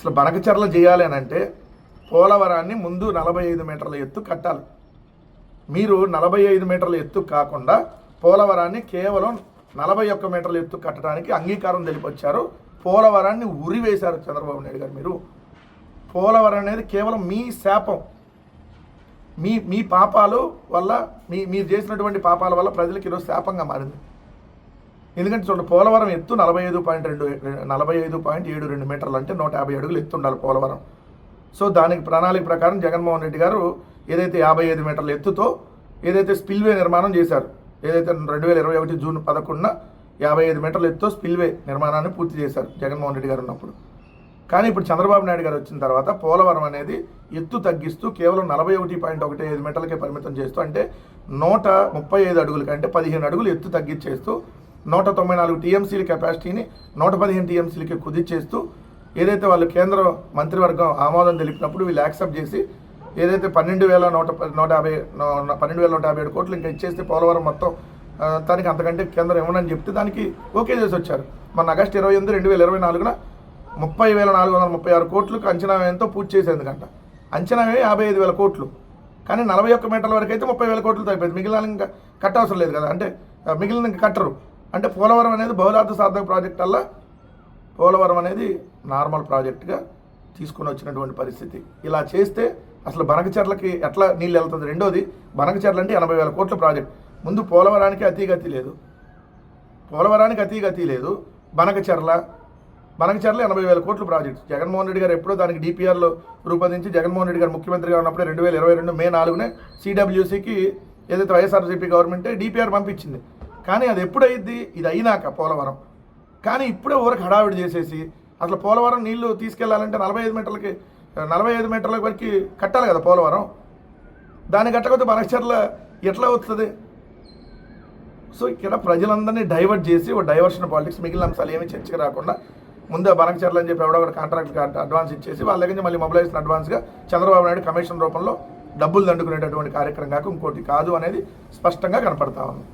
అసలు బనకచెర్ల చేయాలి అని అంటే పోలవరాన్ని ముందు 45 మీటర్ల ఎత్తు కట్టాలి. మీరు 45 మీటర్ల ఎత్తు కాకుండా పోలవరాన్ని కేవలం 41 మీటర్ల ఎత్తు కట్టడానికి అంగీకారం తెలిపొచ్చారు. పోలవరాన్ని ఉరివేశారు చంద్రబాబు నాయుడు గారు. మీరు పోలవరం అనేది కేవలం మీ శాపం, మీ పాపాలు వల్ల, మీరు చేసినటువంటి పాపాల వల్ల ప్రజలకు ఈరోజు శాపంగా మారింది. ఎందుకంటే చూడండి, పోలవరం ఎత్తు 45.72 మీటర్లు, అంటే 150 అడుగులు ఎత్తు ఉండాలి పోలవరం. సో దానికి ప్రణాళిక ప్రకారం జగన్మోహన్ రెడ్డి గారు ఏదైతే 55 మీటర్ల ఎత్తుతో ఏదైతే స్పిల్వే నిర్మాణం చేశారు, ఏదైతే 2021 జూన్ 11న 55 మీటర్ల ఎత్తుతో స్పిల్వే నిర్మాణాన్ని పూర్తి చేశారు జగన్మోహన్ రెడ్డి గారు ఉన్నప్పుడు. కానీ ఇప్పుడు చంద్రబాబు నాయుడు గారు వచ్చిన తర్వాత పోలవరం అనేది ఎత్తు తగ్గిస్తూ కేవలం 41.15 మీటర్లకే పరిమితం చేస్తూ, అంటే 135 అడుగుల కంటే 15 అడుగులు ఎత్తు తగ్గించేస్తూ 194 టీఎంసీల కెపాసిటీని 115 టీఎంసీలకి కుదించేస్తూ, ఏదైతే వాళ్ళు కేంద్ర మంత్రివర్గం ఆమోదం తెలిపినప్పుడు వీళ్ళు యాక్సెప్ట్ చేసి ఏదైతే 12,157 కోట్లు ఇంకా ఇచ్చేస్తే పోలవరం మొత్తం దానికి అంతకంటే కేంద్రం ఇవ్వనని చెప్తే దానికి ఓకే చేసి వచ్చారు. మొన్న ఆగస్టు 28, 2024న 30,436 కోట్లకు అంచనా వ్యయంతో పూర్తి చేసేందుకంట. అంచనా వ్యయం 55,000 కోట్లు, కానీ 41 మీటర్ల వరకు అయితే 30,000 కోట్లతో అయిపోయింది. మిగిలిన ఇంకా కట్టవసరం లేదు కదా, అంటే మిగిలిన ఇంకా కట్టరు. అంటే పోలవరం అనేది బహుళార్థ సాధక ప్రాజెక్ట్ వల్ల పోలవరం అనేది నార్మల్ ప్రాజెక్టుగా తీసుకుని వచ్చినటువంటి పరిస్థితి. ఇలా చేస్తే అసలు బనకచెర్లకి ఎట్లా నీళ్ళు వెళ్తుంది? రెండోది, బనకచెర్ల అంటే 80,000 కోట్ల ప్రాజెక్ట్. ముందు పోలవరానికి అతిగతి లేదు, బనకచెర్ల 80,000 కోట్ల ప్రాజెక్ట్. జగన్మోహన్ రెడ్డి గారు ఎప్పుడో దానికి డిపిఆర్లో రూపొందించి జగన్మోహన్ రెడ్డి గారు ముఖ్యమంత్రిగా ఉన్నప్పుడే 2022 మే 4న సిడబ్ల్యూసికి ఏదైతే వైఎస్ఆర్సీపీ గవర్నమెంటే డిపిఆర్ పంపించింది. కానీ అది ఎప్పుడైద్ది? ఇది అయినాక పోలవరం. కానీ ఇప్పుడే ఊరికి హడావిడి చేసేసి అసలు పోలవరం నీళ్లు తీసుకెళ్లాలంటే 45 మీటర్ల వరకు కట్టాలి కదా పోలవరం. దాన్ని కట్టకపోతే బనకచెర్ల ఎట్లా వస్తుంది? సో ఇక్కడ ప్రజలందరినీ డైవర్ట్ చేసి ఒక డైవర్షన్ పాలిటిక్స్, మిగిలిన అంశాలు ఏమీ చర్చకు రాకుండా ముందు బనకచెర్ల అని చెప్పి ఎవడో ఒక కాంట్రాక్ట్ అడ్వాన్స్ ఇచ్చేసి వాళ్ళ దగ్గర నుంచి మళ్ళీ మొబిలైజేషన్ అడ్వాన్స్గా చంద్రబాబు నాయుడు కమిషన్ రూపంలో డబ్బులు దండుకునేటటువంటి కార్యక్రమం కాక ఇంకోటి కాదు అనేది స్పష్టంగా కనపడతా ఉంది.